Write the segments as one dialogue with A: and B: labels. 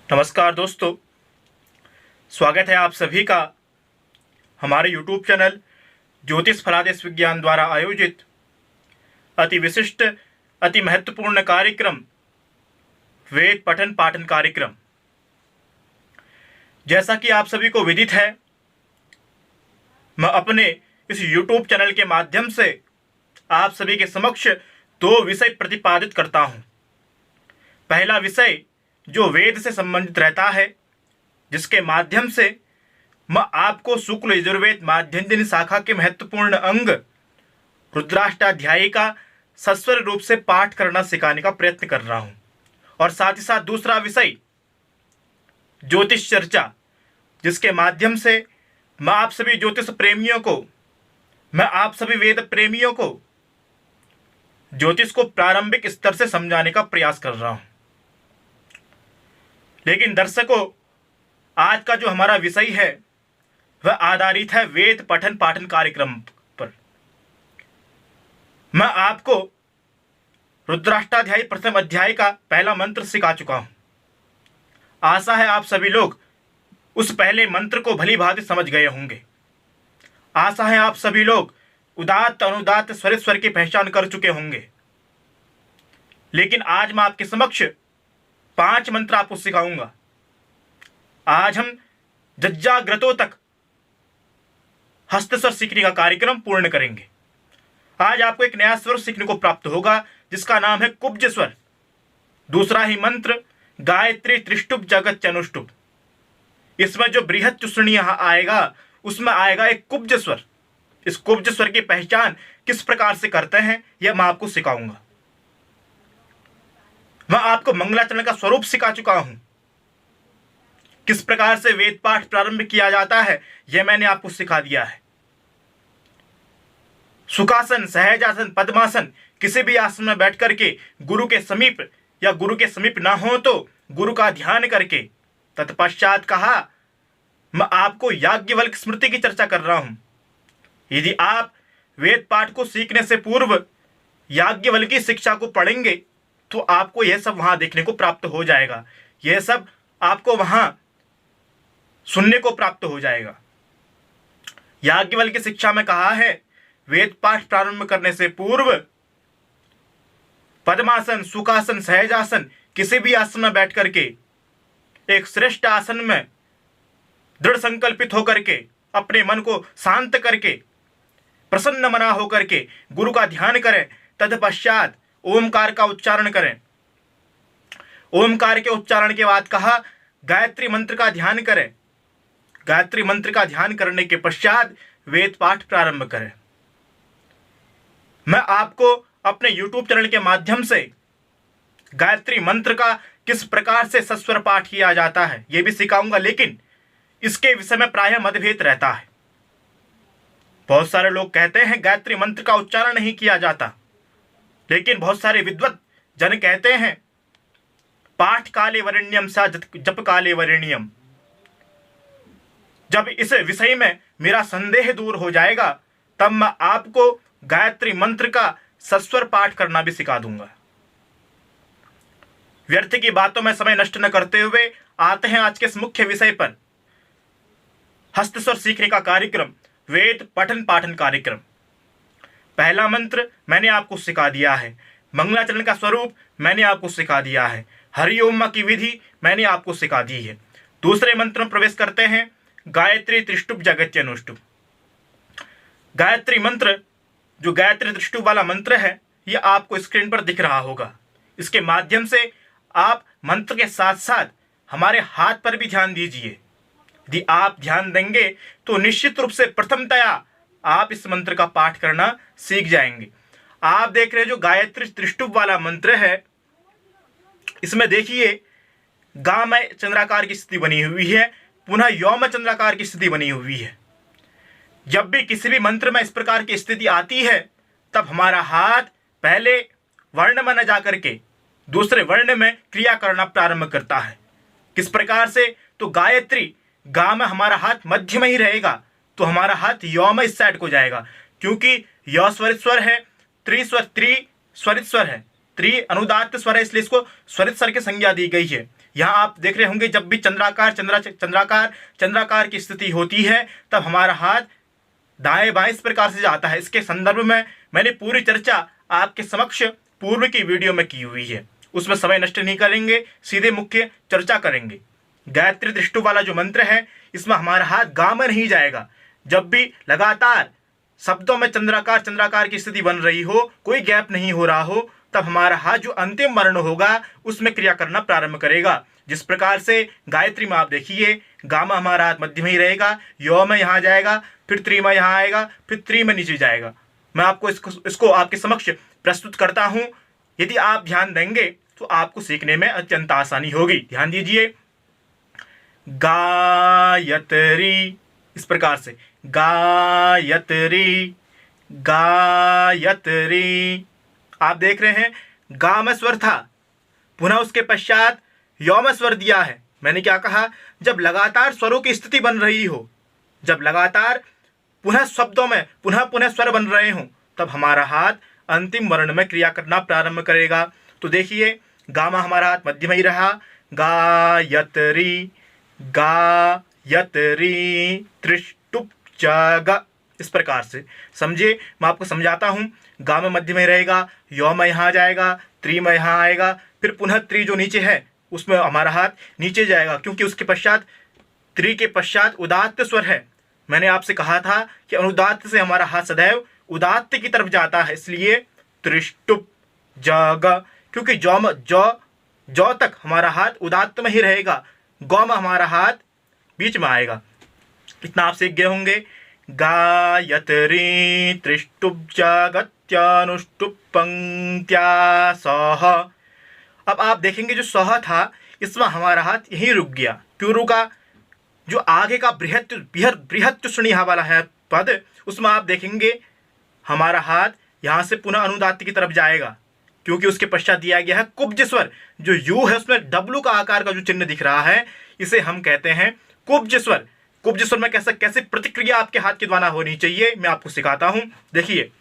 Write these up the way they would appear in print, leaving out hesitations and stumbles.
A: नमस्कार दोस्तों, स्वागत है आप सभी का हमारे YouTube चैनल ज्योतिष फलादेश विज्ञान द्वारा आयोजित अति विशिष्ट अति महत्वपूर्ण कार्यक्रम वेद पठन पाठन कार्यक्रम। जैसा कि आप सभी को विदित है, मैं अपने इस YouTube चैनल के माध्यम से आप सभी के समक्ष दो विषय प्रतिपादित करता हूँ। पहला विषय जो वेद से संबंधित रहता है, जिसके माध्यम से मैं आपको शुक्ल यजुर्वेद माध्यन्दिनी शाखा के महत्वपूर्ण अंग रुद्राष्टाध्यायी का सस्वर रूप से पाठ करना सिखाने का प्रयत्न कर रहा हूं। और साथ ही साथ दूसरा विषय ज्योतिष चर्चा, जिसके माध्यम से मैं आप सभी ज्योतिष प्रेमियों को, मैं आप सभी वेद प्रेमियों को ज्योतिष को प्रारंभिक स्तर से समझाने का प्रयास कर रहा हूं। लेकिन दर्शकों, आज का जो हमारा विषय है वह आधारित है वेद पठन पाठन कार्यक्रम पर। मैं आपको रुद्राष्टाध्यायी प्रथम अध्याय का पहला मंत्र सिखा चुका हूं। आशा है आप सभी लोग उस पहले मंत्र को भली भांति समझ गए होंगे। आशा है आप सभी लोग उदात्त अनुदात्त स्वरित स्वर की पहचान कर चुके होंगे। लेकिन आज मैं आपके समक्ष 5 मंत्र आपको सिखाऊंगा। आज हम जज्जाग्रतों तक हस्तस्वर सीखने का कार्यक्रम पूर्ण करेंगे। आज आपको एक नया स्वर सीखने को प्राप्त होगा, जिसका नाम है कुब्ज स्वर। दूसरा ही मंत्र गायत्री त्रिष्टुप जगत चनुष्टुप। इसमें जो बृहत चुसनी यहां आएगा, उसमें आएगा एक कुब्ज स्वर। इस कुब्ज स्वर की पहचान किस प्रकार से करते हैं, यह मैं आपको सिखाऊंगा। मैं आपको मंगलाचरण का स्वरूप सिखा चुका हूं। किस प्रकार से वेद पाठ प्रारंभ किया जाता है, यह मैंने आपको सिखा दिया है। सुखासन, सहजासन, पद्मासन, किसी भी आसन में बैठ करके गुरु के समीप या गुरु के समीप ना हो तो गुरु का ध्यान करके, तत्पश्चात कहा मैं आपको याज्ञवल्क्य स्मृति की चर्चा कर रहा हूं। यदि आप वेद पाठ को सीखने से पूर्व याज्ञवल्क्य शिक्षा को पढ़ेंगे तो आपको यह सब वहां देखने को प्राप्त हो जाएगा। यह सब आपको वहां सुनने को प्राप्त हो जाएगा। याज्ञवल्क्य की शिक्षा में कहा है, वेद पाठ प्रारंभ करने से पूर्व पद्मासन, सुखासन, सहजासन, किसी भी आसन में बैठ करके एक श्रेष्ठ आसन में दृढ़ संकल्पित होकर के, अपने मन को शांत करके, प्रसन्न मना होकर के गुरु का ध्यान करें। तत्पश्चात ओमकार का उच्चारण करें। ओमकार के उच्चारण के बाद कहा गायत्री मंत्र का ध्यान करें। गायत्री मंत्र का ध्यान करने के पश्चात वेद पाठ प्रारंभ करें। मैं आपको अपने YouTube चैनल के माध्यम से गायत्री मंत्र का किस प्रकार से सस्वर पाठ किया जाता है यह भी सिखाऊंगा। लेकिन इसके विषय में प्रायः मतभेद रहता है। बहुत सारे लोग कहते हैं गायत्री मंत्र का उच्चारण नहीं किया जाता, लेकिन बहुत सारे विद्वत जन कहते हैं पाठ काले वरेण्यम सा जप काले वरेण्यम। जब इस विषय में मेरा संदेह दूर हो जाएगा, तब मैं आपको गायत्री मंत्र का सस्वर पाठ करना भी सिखा दूंगा। व्यर्थ की बातों में समय नष्ट न करते हुए आते हैं आज के इस मुख्य विषय पर, हस्तस्वर सीखने का कार्यक्रम वेद पठन पाठन कार्यक्रम। पहला मंत्र मैंने आपको सिखा दिया है। मंगलाचरण का स्वरूप मैंने आपको सिखा दिया है। हरिओम की विधि मैंने आपको सिखा दी है। दूसरे मंत्र में प्रवेश करते हैं, गायत्री त्रिष्टुप जगत्यनुष्टुप। गायत्री मंत्र, जो गायत्री त्रिष्टुप वाला मंत्र है, यह आपको स्क्रीन पर दिख रहा होगा। इसके माध्यम से आप मंत्र के साथ साथ हमारे हाथ पर भी ध्यान दीजिए। यदि आप ध्यान देंगे तो निश्चित रूप से प्रथमतया आप इस मंत्र का पाठ करना सीख जाएंगे। आप देख रहे हैं जो गायत्री त्रिष्टुप वाला मंत्र है, इसमें देखिए गामय चंद्राकार की स्थिति बनी हुई है, पुनः यौम चंद्राकार की स्थिति बनी हुई है। जब भी किसी भी मंत्र में इस प्रकार की स्थिति आती है, तब हमारा हाथ पहले वर्ण में न जाकर के दूसरे वर्ण में क्रिया करना प्रारंभ करता है। किस प्रकार से? तो गायत्री गा में हमारा हाथ मध्य में ही रहेगा, तो हमारा हाथ यौ में इस साइड को जाएगा, क्योंकि यौ स्वरित स्वर है, त्रि स्वरित स्वर है, त्रि अनुदात्त स्वर है, इसलिए इसको स्वरित स्वर की संज्ञा दी गई है। यहाँ आप देख रहे होंगे जब भी चंद्राकार की स्थिति होती है तब हमारा हाथ दाएं बाएं इस प्रकार से जाता है। इसके संदर्भ में मैंने पूरी चर्चा आपके समक्ष पूर्व की वीडियो में की हुई है, उसमें समय नष्ट नहीं करेंगे, सीधे मुख्य चर्चा करेंगे। गायत्री दृष्टु वाला जो मंत्र है इसमें हमारा हाथ गा में नहीं जाएगा। जब भी लगातार शब्दों में चंद्राकार की स्थिति बन रही हो, कोई गैप नहीं हो रहा हो, तब हमारा हाथ जो अंतिम वर्ण होगा उसमें क्रिया करना प्रारंभ करेगा। जिस प्रकार से गायत्री में आप देखिए, गा में हमारा हाथ मध्य में ही रहेगा, यो में यहाँ जाएगा, फिर त्री में यहाँ आएगा, फिर त्री में नीचे जाएगा। मैं आपको इसको आपके समक्ष प्रस्तुत करता हूँ। यदि आप ध्यान देंगे तो आपको सीखने में अत्यंत आसानी होगी। ध्यान दीजिए, गायत्री, इस प्रकार से गायत्री गायत्री। आप देख रहे हैं गा में स्वर था, पुनः उसके पश्चात यो में स्वर दिया है। मैंने क्या कहा, जब लगातार स्वरों की स्थिति बन रही हो, जब लगातार पुनः शब्दों में पुनः स्वर बन रहे हों, तब हमारा हाथ अंतिम वर्ण में क्रिया करना प्रारंभ करेगा। तो देखिए, गामा हमारा हाथ मध्य में ही रहा, गायत्री गायत्री त्रिष्टुप ग, इस प्रकार से समझिए। मैं आपको समझाता हूँ। गा में मध्य में रहेगा, यो में यहाँ जाएगा, त्री में यहाँ आएगा, फिर पुनः त्री जो नीचे है उसमें हमारा हाथ नीचे जाएगा, क्योंकि उसके पश्चात त्री के पश्चात उदात्त स्वर है। मैंने आपसे कहा था कि अनुदात्त से हमारा हाथ सदैव उदात्त की तरफ जाता है, इसलिए त्रिष्टुप जग, क्योंकि जौ तक हमारा हाथ उदात्त में ही रहेगा, गौ में हमारा हाथ बीच में आएगा। इतना आप सीख गए होंगे। गायत्री त्रिष्टुप जगत्यानुष्टुप पंक्त्या सह। अब आप देखेंगे जो सह था इसमें हमारा हाथ यहीं रुक गया। क्यों रुका? जो आगे का बृहत सुनिहा वाला है पद, उसमें आप देखेंगे हमारा हाथ यहाँ से पुनः अनुदात्त की तरफ जाएगा, क्योंकि उसके पश्चात दिया गया है कुब्ज स्वर। जो यू है उसमें डब्लू का आकार का जो चिन्ह दिख रहा है, इसे हम कहते हैं कुब्ज स्वर। कुब्ज स्वर में कैसे प्रतिक्रिया आपके हाथ के द्वारा होनी चाहिए, मैं आपको सिखाता हूं। देखिए,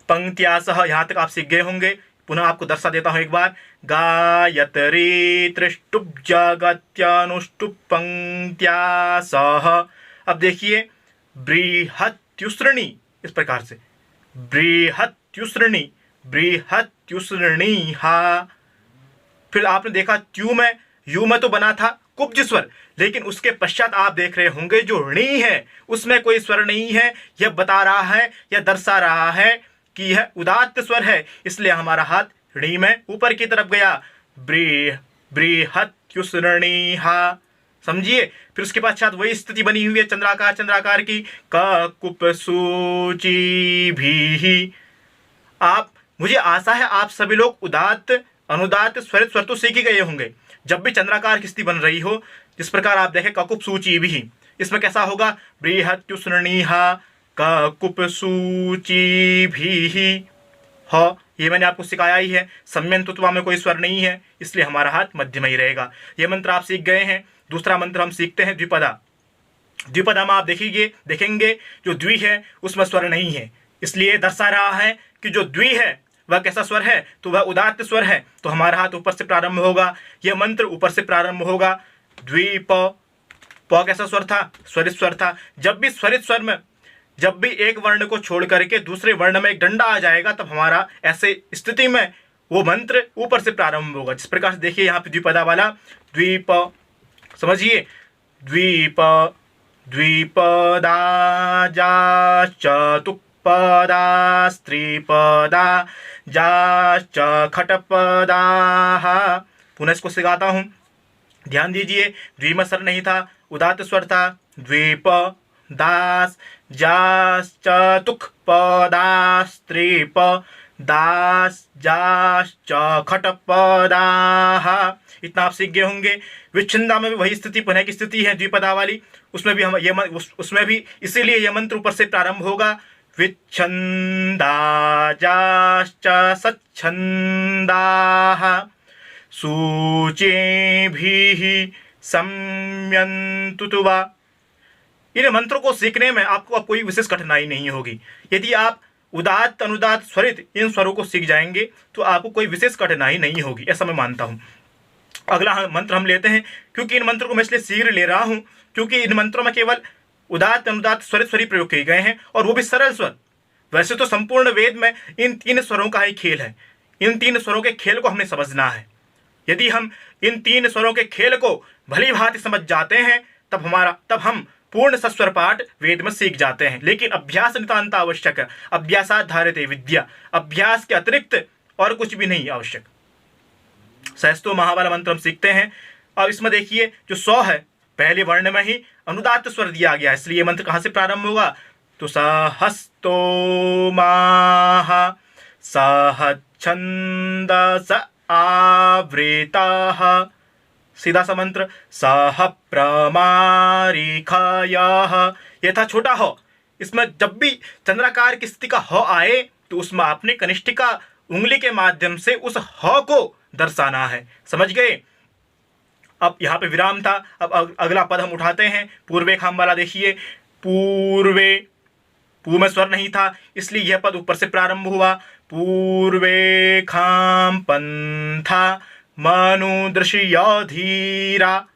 A: पंक्त्या सह, यहां तक आप सीख गए होंगे। पुनः आपको दर्शा देता हूं एक बार। गायत्री त्रिष्टुप जगत्यानुष्टुप पंक्त्या सह। अब देखिए, बृहत्युसृणी, इस प्रकार से बृहत्युसृणी बृहत्युसृणी हा। फिर आपने देखा यू में तो बना था कुब्ज स्वर, लेकिन उसके पश्चात आप देख रहे होंगे जो णी है उसमें कोई स्वर नहीं है। यह बता रहा है, यह दर्शा रहा है कि यह उदात्त स्वर है, इसलिए हमारा हाथ णी में ऊपर की तरफ गया। बृहत्युसृणी हा, समझिए। फिर उसके पश्चात वही स्थिति बनी हुई है चंद्राकार की। क कुप सूची भी। मुझे आशा है आप सभी लोग उदात्त अनुदात्त स्वरित स्वर तो सीख ही गए होंगे। जब भी चंद्राकार की स्थिति बन रही हो, जिस प्रकार आप देखें ककुप सूची भी, इसमें कैसा होगा? बृहत्युसृणीहा ककुप सूची भी ह। ये मैंने आपको सिखाया ही है। सम्यन तुत्वा में कोई स्वर नहीं है, इसलिए हमारा हाथ मध्य में ही रहेगा। ये मंत्र आप सीख गए हैं। दूसरा मंत्र हम सीखते हैं द्विपदा। द्विपदा में आप देखेंगे जो द्वि है उसमें स्वर नहीं है, इसलिए दर्शा रहा है कि जो द्वि है वह कैसा स्वर है? तो वह उदात्त स्वर है। तो हमारा हाथ ऊपर से प्रारंभ होगा, यह मंत्र ऊपर से प्रारंभ होगा। द्विप, प कैसा स्वर था? स्वरित स्वर था। जब भी स्वरित स्वर में जब भी एक वर्ण को छोड़ करके दूसरे वर्ण में एक डंडा आ जाएगा, तब हमारा ऐसे स्थिति में वो मंत्र ऊपर से प्रारंभ होगा। जिस प्रकार से देखिए यहाँ पे द्विपदा वाला द्वीप, समझिए। द्वीप द्विपदा जाश्च तुक्पदा स्त्रीपदा जाश्च खटपदाः। पुनः इसको सिखाता हूँ, ध्यान दीजिए। द्वि में स्वर नहीं था, उदात्त स्वर था। द्वीप दास जाश्च तुक्पदा स्त्रीप दास जाश्च खटपदाः। इतना आप सीख गए होंगे। विच्छिन्दा में भी वही स्थिति पुनः की स्थिति है द्विपदा वाली, उसमें भी उसमें भी इसीलिए यह मंत्र ऊपर से प्रारंभ होगा। विच्छन्दा जाश्च सच्छन्दाः सूचीभिः सम्यन्तुत्वा। इन मंत्रों को सीखने में आपको अब कोई विशेष कठिनाई नहीं होगी। यदि आप उदात्त अनुदात्त स्वरित इन स्वरों को सीख जाएंगे तो आपको कोई विशेष कठिनाई नहीं होगी, ऐसा मैं मानता हूं। अगला मंत्र हम लेते हैं, क्योंकि इन मंत्रों को मैं इसलिए शीघ्र ले रहा हूं क्योंकि इन मंत्रों में केवल उदात्त अनुदात्त स्वरित स्वर ही प्रयोग किए गए हैं, और वो भी सरल स्वर। वैसे तो संपूर्ण वेद में इन 3 स्वरों का ही खेल है। इन 3 स्वरों के खेल को हमने समझना है। यदि हम इन 3 स्वरों के खेल को भली भांति समझ जाते हैं तब हम पूर्ण सस्वर पाठ वेद में सीख जाते हैं। लेकिन अभ्यास नितांत आवश्यक है। अभ्यासात् धार्यते विद्या। अभ्यास के अतिरिक्त और कुछ भी नहीं आवश्यक। सहस्तो महावाला मंत्र हम सीखते हैं। अब इसमें देखिए जो 100 है, पहले वर्ण में ही अनुदात्त स्वर दिया गया, इसलिए ये मंत्र कहां से प्रारंभ होगा? तो सहस्तो माह सहच्छन्दस आवृताः। सीधा सा मंत्र सह प्रमारिखायाः। यह था छोटा हो। इसमें जब भी चंद्राकार की स्थिति का हो आए तो उसमें आपने कनिष्ठिका उंगली के माध्यम से उस ह को दर्शाना है। समझ गए? अब यहाँ पे विराम था। अब अगला पद हम उठाते हैं, पूर्वे खाम वाला। देखिए पूर्वे, पू में स्वर नहीं था इसलिए यह पद ऊपर से प्रारंभ हुआ। पूर्वे खाम पंथा मनुदृश्य धीरा।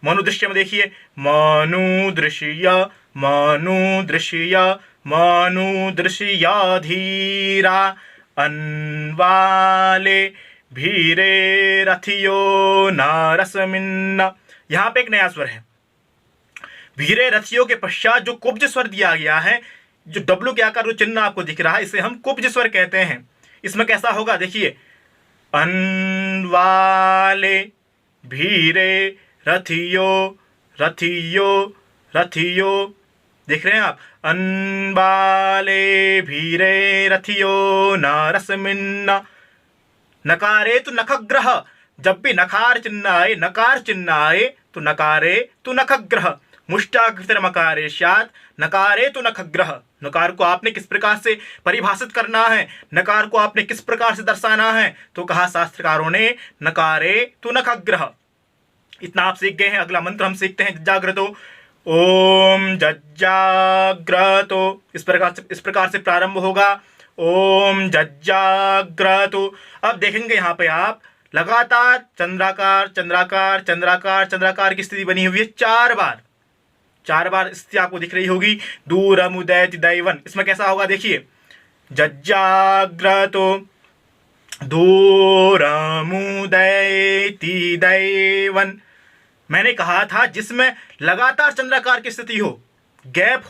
A: मनुदृश्य में देखिए मनुदृश्य मनुदृश्य मनुदृश्य धीरा। अन्वाले भीरे रथियो नारसमिन्ना। यहाँ पे एक नया स्वर है। भीरे रथियों के पश्चात जो कुब्ज स्वर दिया गया है, जो डब्लू के आकार जो चिन्ह आपको दिख रहा है, इसे हम कुब्ज स्वर कहते हैं। इसमें कैसा होगा? देखिए अन्वाले भीरे रथियो रथियो रथियो। देख रहे हैं आप? अन्बाले भीरे रथियो नारसमिन्ना। नकारे तो नखग्रह। जब भी नकार चिन्ह आए, नकार चिन्ह आए तो नकारे तो नखग्रह। मुष्टाकृतिर मकारे स्यात् नकारे तो नखग्रह। नकार को आपने किस प्रकार से परिभाषित करना है, नकार को आपने किस प्रकार से दर्शाना है? तो कहा शास्त्रकारों ने नकारे तो नखग्रह। इतना आप सीख गए हैं। अगला मंत्र हम सीखते हैं जज्जाग्रतो। ओम जज्जाग्रतो। इस प्रकार से प्रारंभ होगा। ओम जज्जाग्रतो। अब देखेंगे यहाँ पे आप लगातार चंद्राकार चंद्राकार चंद्राकार चंद्राकार की स्थिति बनी हुई है। 4 बार स्थिति आपको दिख रही होगी। दूरमुदैति दैवन। इसमें कैसा होगा? देखिए जज्जाग्रतो दूरमुदैति दैवन। मैंने कहा था जिसमें लगातार चंद्राकार की स्थिति हो, गैप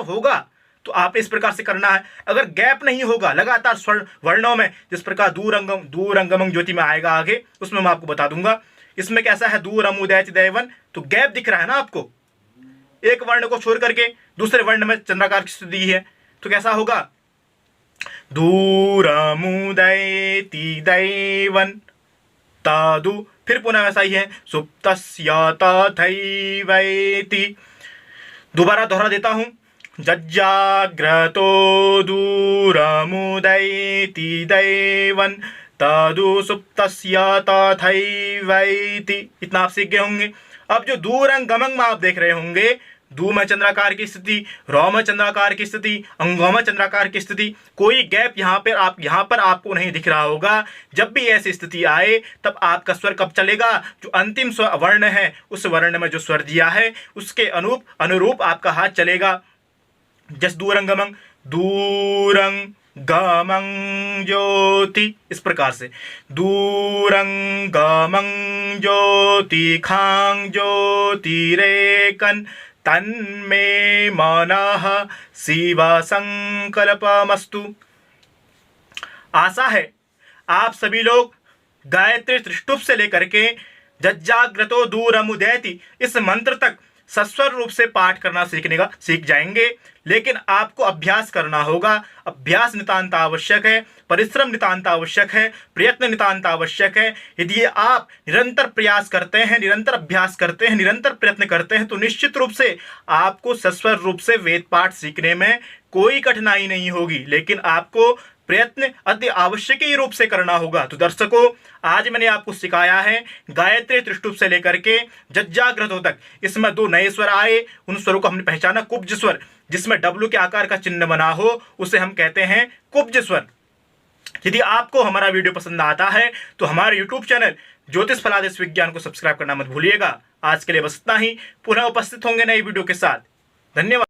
A: होगा तो आपने इस प्रकार से करना है। अगर गैप नहीं होगा, लगातार स्वर्ण वर्णों में, जिस प्रकार दूरंगमं ज्योति में आएगा आगे, उसमें मैं आपको बता दूंगा। इसमें कैसा है? दूरमुदैति दैवन, तो गैप दिख रहा है ना आपको। एक वर्ण को छोड़ करके दूसरे वर्ण में चंद्राकार की स्थिति है, तो कैसा होगा? दूरमुदैति दैवन तादु। फिर पुनः वैसा ही है। सुप्तस्य तथैवैति। दोबारा दोहरा देता हूं। जज्जाग्रतो दूरमुदैति दैवन तादु सुप्तस्य तथैवैति। इतना आप सीख गए होंगे। अब जो दूरंगमं में आप देख रहे होंगे, दू में चंद्राकार की स्थिति, रौ में चंद्राकार की स्थिति, अंगों में चंद्राकार की स्थिति, कोई गैप यहाँ पर आपको नहीं दिख रहा होगा। जब भी ऐसी स्थिति आए तब आपका स्वर कब चलेगा? जो अंतिम वर्ण है उस वर्ण में जो स्वर दिया है उसके अनुरूप आपका हाथ चलेगा। जस दूरंगमं, दूरंगमं ज्योति। इस प्रकार से दूरंगमं ज्योति खां ज्योतिरेकन तन्मे मनः शिव संकल्पमस्तु। आशा है आप सभी लोग गायत्री त्रिष्टुप से लेकर के जज्जाग्रतो दूरमुदैति इस मंत्र तक सस्वर रूप से पाठ करना सीख जाएंगे। लेकिन आपको अभ्यास करना होगा। अभ्यास नितांत आवश्यक है, परिश्रम नितांत आवश्यक है, प्रयत्न नितांत आवश्यक है। यदि आप निरंतर प्रयास करते हैं, निरंतर अभ्यास करते हैं, निरंतर प्रयत्न करते हैं तो निश्चित रूप से आपको सस्वर रूप से वेद पाठ सीखने में कोई कठिनाई नहीं होगी। लेकिन आपको प्रयत्न अति आवश्यक ही रूप से करना होगा। तो दर्शकों, आज मैंने आपको सिखाया है गायत्री त्रिष्टुप से लेकर के जज्जाग्रतो तक। इसमें 2 नए स्वर आए, उन स्वरों को हमने पहचाना। कुब्ज स्वर, जिसमें डब्लू के आकार का चिन्ह बना हो, उसे हम कहते हैं कुब्ज स्वर। यदि आपको हमारा वीडियो पसंद आता है तो हमारे YouTube चैनल ज्योतिष फलादेश विज्ञान को सब्सक्राइब करना मत भूलिएगा। आज के लिए बस इतना ही। पुनः उपस्थित होंगे नई वीडियो के साथ। धन्यवाद।